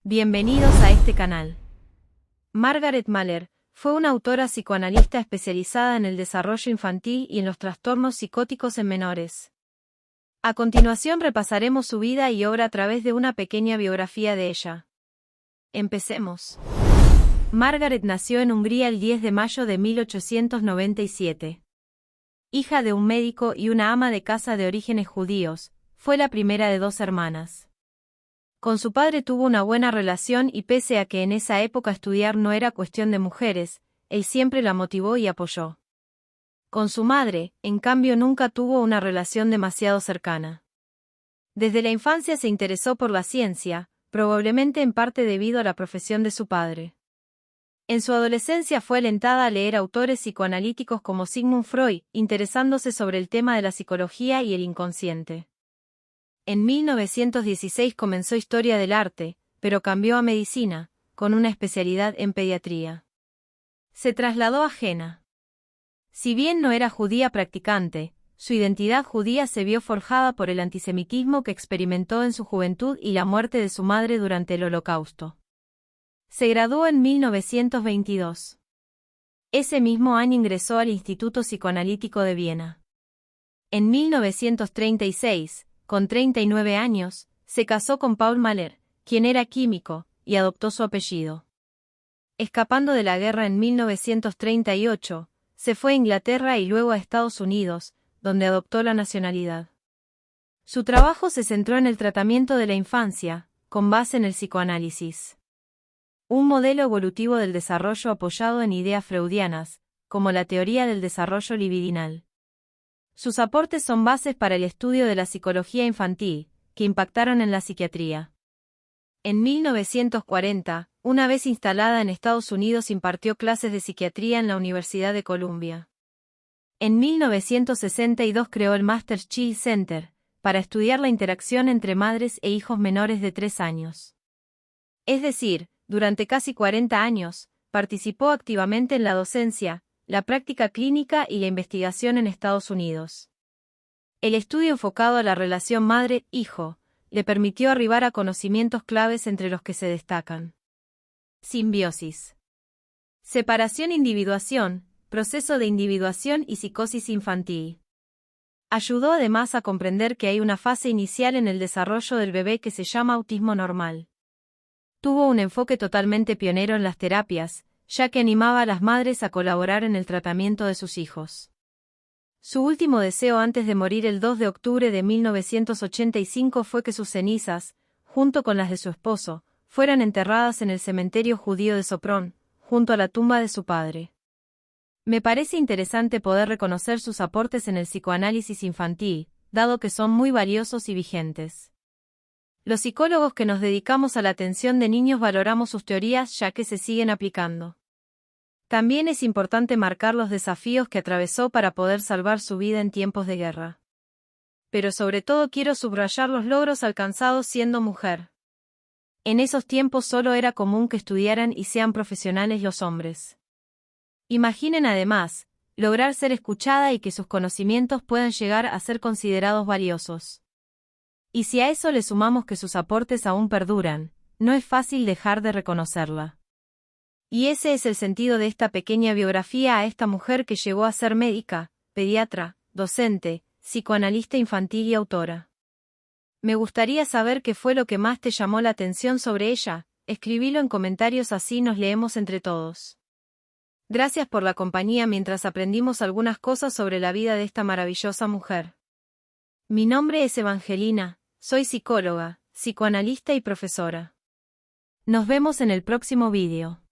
Bienvenidos a este canal. Margaret Mahler fue una autora psicoanalista especializada en el desarrollo infantil y en los trastornos psicóticos en menores. A continuación repasaremos su vida y obra a través de una pequeña biografía de ella. Empecemos. Margaret nació en Hungría el 10 de mayo de 1897. Hija de un médico y una ama de casa de orígenes judíos, fue la primera de dos hermanas. Con su padre tuvo una buena relación y pese a que en esa época estudiar no era cuestión de mujeres, él siempre la motivó y apoyó. Con su madre, en cambio, nunca tuvo una relación demasiado cercana. Desde la infancia se interesó por la ciencia, probablemente en parte debido a la profesión de su padre. En su adolescencia fue alentada a leer autores psicoanalíticos como Sigmund Freud, interesándose sobre el tema de la psicología y el inconsciente. En 1916 comenzó Historia del Arte, pero cambió a Medicina, con una especialidad en pediatría. Se trasladó a Jena. Si bien no era judía practicante, su identidad judía se vio forjada por el antisemitismo que experimentó en su juventud y la muerte de su madre durante el Holocausto. Se graduó en 1922. Ese mismo año ingresó al Instituto Psicoanalítico de Viena. En 1936, con 39 años, se casó con Paul Mahler, quien era químico, y adoptó su apellido. Escapando de la guerra en 1938, se fue a Inglaterra y luego a Estados Unidos, donde adoptó la nacionalidad. Su trabajo se centró en el tratamiento de la infancia, con base en el psicoanálisis. Un modelo evolutivo del desarrollo apoyado en ideas freudianas, como la teoría del desarrollo libidinal. Sus aportes son bases para el estudio de la psicología infantil, que impactaron en la psiquiatría. En 1940, una vez instalada en Estados Unidos, impartió clases de psiquiatría en la Universidad de Columbia. En 1962 creó el Master Child Center, para estudiar la interacción entre madres e hijos menores de 3 años. Es decir, durante casi 40 años, participó activamente en la docencia, la práctica clínica y la investigación en Estados Unidos. El estudio enfocado a la relación madre-hijo le permitió arribar a conocimientos claves entre los que se destacan: simbiosis, separación-individuación, proceso de individuación y psicosis infantil. Ayudó además a comprender que hay una fase inicial en el desarrollo del bebé que se llama autismo normal. Tuvo un enfoque totalmente pionero en las terapias, ya que animaba a las madres a colaborar en el tratamiento de sus hijos. Su último deseo antes de morir el 2 de octubre de 1985 fue que sus cenizas, junto con las de su esposo, fueran enterradas en el cementerio judío de Sopron, junto a la tumba de su padre. Me parece interesante poder reconocer sus aportes en el psicoanálisis infantil, dado que son muy valiosos y vigentes. Los psicólogos que nos dedicamos a la atención de niños valoramos sus teorías ya que se siguen aplicando. También es importante marcar los desafíos que atravesó para poder salvar su vida en tiempos de guerra. Pero sobre todo quiero subrayar los logros alcanzados siendo mujer. En esos tiempos solo era común que estudiaran y sean profesionales los hombres. Imaginen además, lograr ser escuchada y que sus conocimientos puedan llegar a ser considerados valiosos. Y si a eso le sumamos que sus aportes aún perduran, no es fácil dejar de reconocerla. Y ese es el sentido de esta pequeña biografía a esta mujer que llegó a ser médica, pediatra, docente, psicoanalista infantil y autora. Me gustaría saber qué fue lo que más te llamó la atención sobre ella. Escribilo en comentarios, así nos leemos entre todos. Gracias por la compañía mientras aprendimos algunas cosas sobre la vida de esta maravillosa mujer. Mi nombre es Evangelina. Soy psicóloga, psicoanalista y profesora. Nos vemos en el próximo vídeo.